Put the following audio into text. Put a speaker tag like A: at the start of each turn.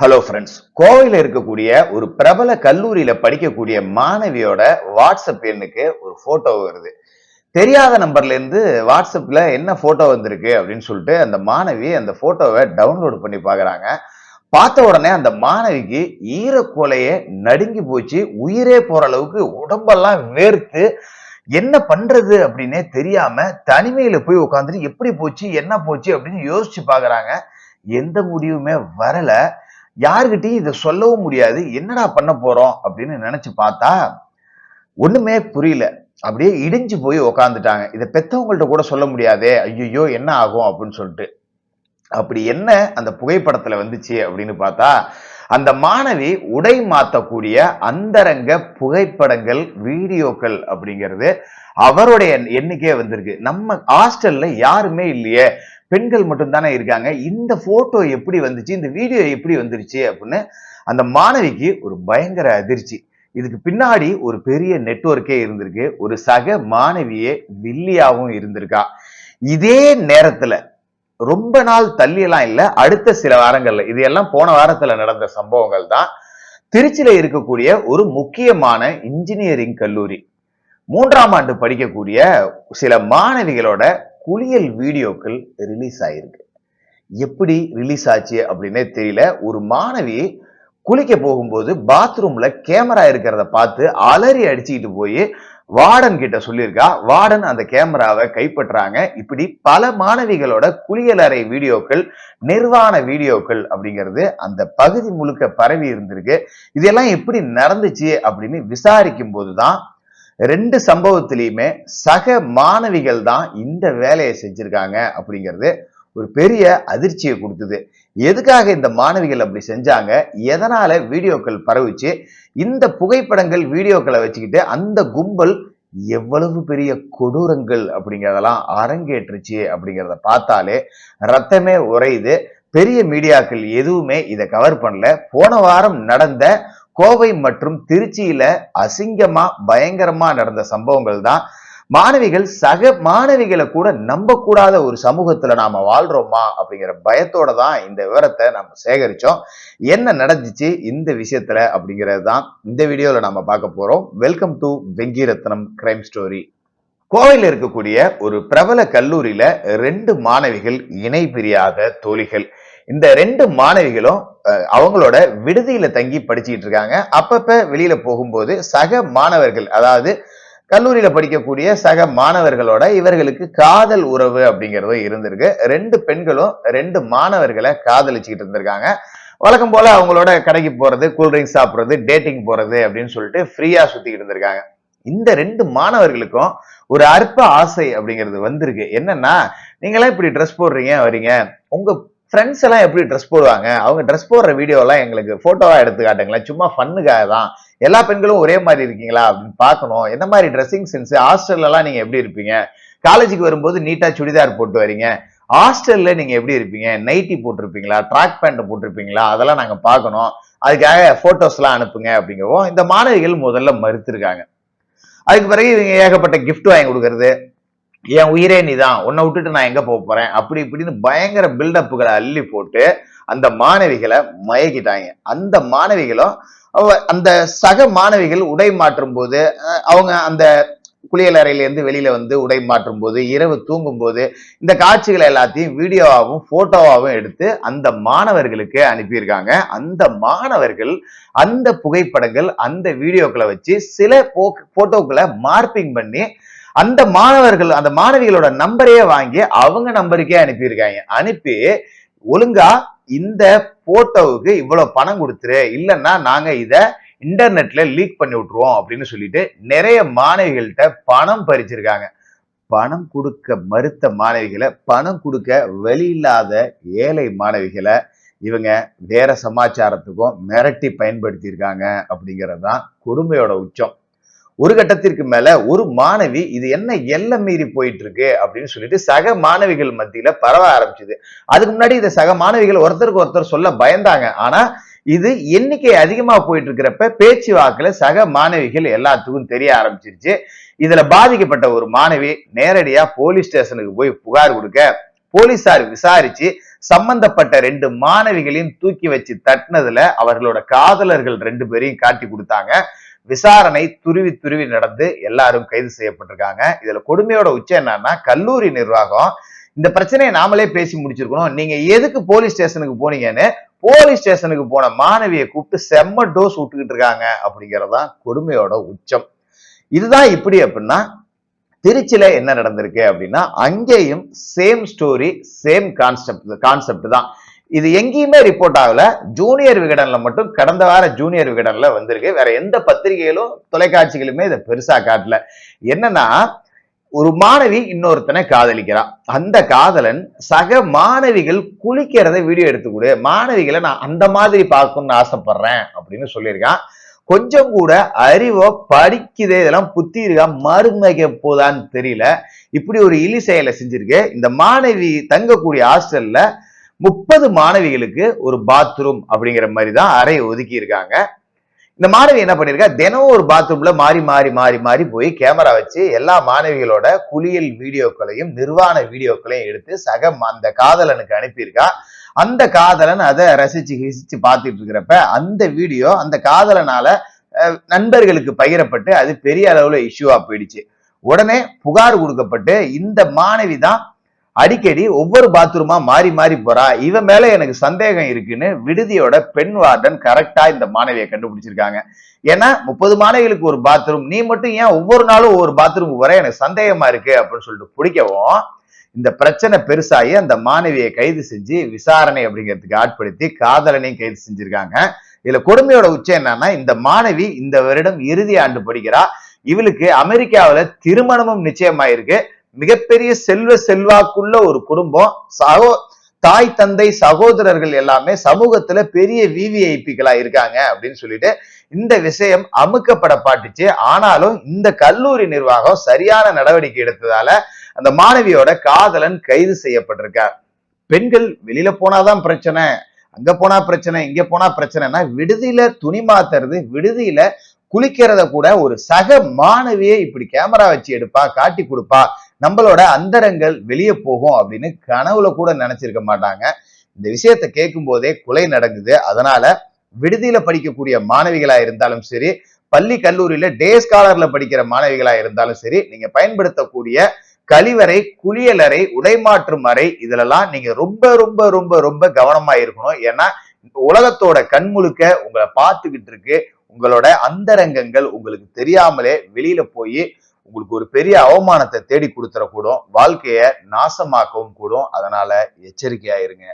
A: Hello friends, கோவையில் இருக்கக்கூடிய ஒரு பிரபல கல்லூரியில படிக்கக்கூடிய மாணவியோட வாட்ஸ்அப் எண்ணுக்கு ஒரு போட்டோ வருது. தெரியாத நம்பர்ல இருந்து வாட்ஸ்அப்ல என்ன போட்டோ வந்திருக்கு அப்படின்னு சொல்லிட்டு அந்த மாணவி அந்த போட்டோவை டவுன்லோட் பண்ணி பாக்குறாங்க. பார்த்த உடனே அந்த மாணவிக்கு ஈரக்கோலையே நடுங்கி போச்சு. உயிரே போற அளவுக்கு உடம்பெல்லாம் வேர்த்து என்ன பண்றது அப்படின்னே தெரியாம தனிமையில போய் உட்காந்துட்டு எப்படி போச்சு என்ன போச்சு அப்படின்னு யோசிச்சு பாக்குறாங்க. எந்த முடிவுமே வரல. யாருகிட்டயும் இதை சொல்லவும் முடியாது. என்னடா பண்ண போறோம் அப்படின்னு நினைச்சு பார்த்தா ஒண்ணுமே புரியல. அப்படியே இடிஞ்சு போய் உக்காந்துட்டாங்க. இதை பெத்தவங்கள்ட்ட கூட சொல்ல முடியாதே, ஐயோ என்ன ஆகும் அப்படின்னு சொல்லிட்டு. அப்படி என்ன அந்த புகைப்படத்துல வந்துச்சு அப்படின்னு பார்த்தா, அந்த மாணவி உடை மாத்தக்கூடிய அந்தரங்க புகைப்படங்கள், வீடியோக்கள் அப்படிங்கிறது அவருடைய எண்ணிக்கையே வந்திருக்கு. நம்ம ஹாஸ்டல்ல யாருமே இல்லையே, பெண்கள் மட்டும் தானே இருக்காங்க, இந்த போட்டோ எப்படி வந்துச்சு, இந்த வீடியோ எப்படி வந்துருச்சு அப்படின்னு அந்த மாணவிக்கு ஒரு பயங்கர அதிர்ச்சி. இதுக்கு பின்னாடி ஒரு பெரிய நெட்வொர்க்கே இருந்திருக்கு. ஒரு சக மாணவியே வில்லியாவும் இருந்திருக்கா. இதே நேரத்துல ரொம்ப நாள் தள்ளி எல்லாம் இல்ல, அடுத்த சில வாரங்கள்ல, இது எல்லாம் போன வாரத்துல நடந்த சம்பவங்கள் தான். திருச்சியில இருக்கக்கூடிய ஒரு முக்கியமான இன்ஜினியரிங் கல்லூரி 3ஆம் ஆண்டு படிக்கக்கூடிய சில மாணவிகளோட குளியல் வீடியோக்கள் ரிலீஸ் ஆயிருக்கு. எப்படி ரிலீஸ் ஆச்சு அப்படின்னே தெரியல. ஒரு மாணவி குளிக்க போகும்போது பாத்ரூம்ல கேமரா இருக்கிறத பார்த்து அலறி அடிச்சுக்கிட்டு போய் வார்டன் கிட்ட சொல்லியிருக்கா. வார்டன் அந்த கேமராவை கைப்பற்றாங்க. இப்படி பல மாணவிகளோட குளியலறை வீடியோக்கள், நிர்வாண வீடியோக்கள் அப்படிங்கிறது அந்த பகுதி முழுக்க பரவி இருந்திருக்கு. இதெல்லாம் எப்படி நடந்துச்சு அப்படின்னு விசாரிக்கும் போதுதான் 2 சம்பவத்திலையுமே சக மாணவிகள் தான் இந்த வேலையை செஞ்சிருக்காங்க அப்படிங்கிறது ஒரு பெரிய அதிர்ச்சியை கொடுத்தது. எதுக்காக இந்த மாணவிகள் அப்படி செஞ்சாங்க, எதனால வீடியோக்கள் பரவுச்சு, இந்த புகைப்படங்கள் வீடியோக்களை வச்சுக்கிட்டு அந்த கும்பல் எவ்வளவு பெரிய கொடூரங்கள் அப்படிங்கிறதெல்லாம் அரங்கேற்றுச்சு அப்படிங்கிறத பார்த்தாலே ரத்தமே உறையுது. பெரிய மீடியாக்கள் எதுவுமே இதை கவர் பண்ணல. போன வாரம் நடந்த கோவை மற்றும் திருச்சியில அசிங்கமா பயங்கரமா நடந்த சம்பவங்கள் தான். மாணவிகள் சக மாணவிகளை கூட நம்ப கூடாத ஒரு சமூகத்துல நாம வாழ்றோமா அப்படிங்கிற பயத்தோட தான் இந்த விவரத்தை நம்ம சேகரிச்சோம். என்ன நடந்துச்சு இந்த விஷயத்துல அப்படிங்கிறது தான் இந்த வீடியோல நாம பார்க்க போறோம். Welcome to Vengiratnam crime story. கோவையில் இருக்கக்கூடிய ஒரு பிரபல கல்லூரியில 2 மாணவிகள் இணை பிரியாத தோழிகள். இந்த 2 மாணவிகளும் அவங்களோட விடுதியில தங்கி படிச்சுட்டு இருக்காங்க. அப்பப்ப வெளியில போகும்போது சக மாணவர்கள், அதாவது கல்லூரியில படிக்கக்கூடிய சக மாணவர்களோட இவர்களுக்கு காதல் உறவு அப்படிங்கிறது இருந்திருக்கு. 2 பெண்களும் 2 மாணவர்களை காதலிச்சுக்கிட்டு இருந்திருக்காங்க. வழக்கம் போல அவங்களோட கடைக்கு போறது, கூல்ட்ரிங்க்ஸ் சாப்பிடுறது, டேட்டிங் போறது அப்படின்னு சொல்லிட்டு ஃப்ரீயா சுத்திக்கிட்டு இருந்திருக்காங்க. இந்த 2 மாணவர்களுக்கும் ஒரு அற்ப ஆசை அப்படிங்கிறது வந்திருக்கு. என்னன்னா, நீங்களாம் இப்படி ட்ரெஸ் போடுறீங்க வரீங்க, உங்க ஃப்ரெண்ட்ஸ் எல்லாம் எப்படி ட்ரெஸ் போடுவாங்க, அவங்க ட்ரெஸ் போடுற வீடியோ எல்லாம் எங்களுக்கு போட்டோவா எடுத்து காட்டுங்களேன், சும்மா ஃபன்னுக்காக தான், எல்லா பெண்களும் ஒரே மாதிரி இருக்கீங்களா அப்படின்னு பார்க்கணும், என்ன மாதிரி ட்ரெஸ்ஸிங் சென்ஸ், ஹாஸ்டல்ல எல்லாம் நீங்க எப்படி இருப்பீங்க, காலேஜுக்கு வரும்போது நீட்டா சுடிதார் போட்டு வரீங்க, ஹாஸ்டல்ல நீங்க எப்படி இருப்பீங்க, நைட்டி போட்டிருப்பீங்களா, ட்ராக் பேண்ட் போட்டிருப்பீங்களா, அதெல்லாம் நாங்க பார்க்கணும், அதுக்காக போட்டோஸ் எல்லாம் அனுப்புங்க அப்படிங்கவும் இந்த மாணவிகள் முதல்ல மறுத்திருக்காங்க. அதுக்கு பிறகு இவங்க ஏகப்பட்ட கிஃப்ட் வாங்கி கொடுக்கறது, என் உயிரே நீதான், உன்னை விட்டுட்டு நான் எங்க போறேன் அப்படி இப்படின்னு பயங்கர பில்டப்புகளை அள்ளி போட்டு அந்த மாணவிகளை மயக்கிட்டாங்க. அந்த மாணவிகளும் அந்த சக மாணவிகள் உடை மாற்றும் போது, அவங்க அந்த குளியலறையில இருந்து வெளியில வந்து உடை மாற்றும் போது, இரவு தூங்கும் போது இந்த காட்சிகளை எல்லாத்தையும் வீடியோவாகவும் போட்டோவாகவும் எடுத்து அந்த மாணவர்களுக்கு அனுப்பியிருக்காங்க. அந்த மாணவர்கள் அந்த புகைப்படங்கள் அந்த வீடியோக்களை வச்சு சில போட்டோக்களை மார்பிங் பண்ணி அந்த மாணவர்கள் அந்த மாணவிகளோட நம்பரையே வாங்கி அவங்க நம்பருக்கே அனுப்பியிருக்காங்க. அனுப்பி ஒழுங்கா இந்த போட்டோவுக்கு இவ்வளவு பணம் கொடுத்துரு, இல்லைன்னா நாங்க இத இன்டர்நெட்ல லீக் பண்ணி விட்டுருவோம் அப்படின்னு சொல்லிட்டு நிறைய மாணவிகள்கிட்ட பணம் பறிச்சிருக்காங்க. பணம் கொடுக்க மறுத்த மாணவிகளை, பணம் கொடுக்க வழி இல்லாத ஏழை மாணவிகளை இவங்க வேற சமாச்சாரத்துக்கும் மிரட்டி பயன்படுத்தி இருக்காங்க அப்படிங்கிறது தான் கொடுமையோட உச்சம். ஒரு கட்டத்திற்கு மேல ஒரு மாணவி இது என்ன எல்லை மீறி போயிட்டு இருக்கு அப்படின்னு சொல்லிட்டு சக மாணவிகள் மத்தியில பரவ ஆரம்பிச்சது. அதுக்கு முன்னாடி இதை சக மாணவிகள் ஒருத்தருக்கு ஒருத்தர் சொல்ல பயந்தாங்க. ஆனா இது எண்ணிக்கை அதிகமா போயிட்டு இருக்கிறப்ப பேச்சு வாக்குல சக மாணவிகள் எல்லாத்துக்கும் தெரிய ஆரம்பிச்சிருச்சு. இதுல பாதிக்கப்பட்ட ஒரு மாணவி நேரடியா போலீஸ் ஸ்டேஷனுக்கு போய் புகார் கொடுக்க போலீசார் விசாரிச்சு சம்பந்தப்பட்ட 2 மாணவிகளையும் தூக்கி வச்சு தட்டினதுல அவர்களோட காதலர்கள் 2 பேரையும் காட்டி கொடுத்தாங்க. விசாரணை துருவி துருவி நடந்து எல்லாரும் கைது செய்யப்பட்டிருக்காங்க. இதுல கொடுமையோட உச்சம் என்னன்னா, கல்லூரி நிர்வாகம் இந்த பிரச்சனையை நாமளே பேசி முடிச்சிருக்கணும், நீங்க எதுக்கு போலீஸ் ஸ்டேஷனுக்கு போனீங்கன்னு போலீஸ் ஸ்டேஷனுக்கு போன மாணவியை கூப்பிட்டு செம்ம டோஸ் விட்டுக்கிட்டு இருக்காங்க அப்படிங்கறதுதான் கொடுமையோட உச்சம். இதுதான் இப்படி அப்படின்னா, திருச்சியில என்ன நடந்திருக்கு அப்படின்னா, அங்கேயும் சேம் ஸ்டோரி சேம் கான்செப்ட் தான். இது எங்கேயுமே ரிப்போர்ட் ஆகல. ஜூனியர் விகடன்ல மட்டும் கடந்த வார ஜூனியர் விகடன்ல வந்திருக்கு. வேற எந்த பத்திரிகைகளும் தொலைக்காட்சிகளுமே இதை பெருசா காட்டல. என்னன்னா, ஒரு மாணவி இன்னொருத்தனை காதலிக்கிறான். அந்த காதலன் சக மாணவிகள் குளிக்கிறத வீடியோ எடுத்துக்கூட, மாணவிகளை நான் அந்த மாதிரி பார்க்கணும்னு ஆசைப்படுறேன் அப்படின்னு சொல்லியிருக்கான். கொஞ்சம் கூட அறிவோ படிக்குதே இதெல்லாம் புத்தி இருக்கா மறுமைக்க போதான்னு தெரியல. இப்படி ஒரு இழி செயலை செஞ்சிருக்கு. இந்த மாணவி தங்கக்கூடிய ஹாஸ்டல்ல 30 மாணவிகளுக்கு ஒரு பாத்ரூம் அப்படிங்கிற மாதிரி தான் அறை ஒதுக்கி இருக்காங்க. இந்த மாணவி என்ன பண்ணிருக்கா, தினம் ஒரு பாத்ரூம்ல மாறி மாறி மாறி மாறி போய் கேமரா வச்சு எல்லா மாணவிகளோட குளியல் வீடியோக்களையும் நிர்வாண வீடியோக்களையும் எடுத்து சக அந்த காதலனுக்கு அனுப்பியிருக்கா. அந்த காதலன் அதை ரசிச்சு பார்த்துட்டு இருக்கிறப்ப அந்த வீடியோ அந்த காதலனால நண்பர்களுக்கு பகிரப்பட்டு அது பெரிய அளவுல இஷ்யூவா போயிடுச்சு. உடனே புகார் கொடுக்கப்பட்டு இந்த மாணவி தான் அடிக்கடி ஒவ்வொரு பாத்ரூமா மாறி மாறி போறா, இவன் மேல எனக்கு சந்தேகம் இருக்குன்னு விடுதியோட பெண் வார்டன் கரெக்டா இந்த மாணவியை கண்டுபிடிச்சிருக்காங்க. ஏன்னா 30 மாணவிகளுக்கு ஒரு பாத்ரூம், நீ மட்டும் ஏன் ஒவ்வொரு நாளும் ஒவ்வொரு பாத்ரூமுக்கு வர, எனக்கு சந்தேகமா இருக்கு அப்படின்னு சொல்லிட்டு பிடிக்கவும் இந்த பிரச்சனை பெருசாகி அந்த மாணவியை கைது செஞ்சு விசாரணை அப்படிங்கிறதுக்கு ஆட்படுத்தி காதலனையும் கைது செஞ்சிருக்காங்க. இதுல கொடுமையோட உச்சம் என்னன்னா, இந்த மாணவி இந்த வருடம் இறுதி ஆண்டு படிக்கிறா. இவளுக்கு அமெரிக்காவில திருமணமும் நிச்சயமாயிருக்கு. மிகப்பெரிய செல்வாக்குள்ள ஒரு குடும்பம், தாய் தந்தை சகோதரர்கள் எல்லாமே சமூகத்துல பெரிய விவிஐபிகளா இருக்காங்க அப்படின்னு சொல்லிட்டு இந்த விஷயம் அமுக்கப்பட பாட்டுச்சு. ஆனாலும் இந்த கல்லூரி நிர்வாகம் சரியான நடவடிக்கை எடுத்ததால அந்த மாணவியோட காதலன் கைது செய்யப்பட்டிருக்கார். பெண்கள் வெளியில போனாதான் பிரச்சனை, அங்க போனா பிரச்சனை, இங்க போனா பிரச்சனைனா, விடுதியில துணி மாத்துறது, விடுதியில குளிக்கிறத கூட ஒரு சக மாணவியை இப்படி கேமரா வச்சு எடுப்பா, காட்டி கொடுப்பா, நம்மளோட அந்தரங்கள் வெளியே போகும் அப்படின்னு கனவுல கூட நினைச்சிருக்க மாட்டாங்க. இந்த விஷயத்த கேட்கும் போதே கொலை நடக்குது. அதனால விடுதியில படிக்கக்கூடிய மாணவிகளா இருந்தாலும் சரி, பள்ளி கல்லூரியில டே ஸ்காலர்ல படிக்கிற மாணவிகளா இருந்தாலும் சரி, நீங்க பயன்படுத்தக்கூடிய கழிவறை, குளியலறை, உடைமாற்றும் அறை, இதுலலாம் நீங்க ரொம்ப ரொம்ப ரொம்ப ரொம்ப கவனமா இருக்கணும். ஏன்னா உலகத்தோட கண்முழுக்க உங்களை பார்த்துக்கிட்டு இருக்கு. உங்களோட அந்தரங்கங்கள் உங்களுக்கு தெரியாமலே வெளியில போய் உங்களுக்கு ஒரு பெரிய அவமானத்தை தேடி கொடுத்துடக்கூடும், வாழ்க்கைய நாசமாக்கவும் கூடும். அதனால எச்சரிக்கையா இருங்க.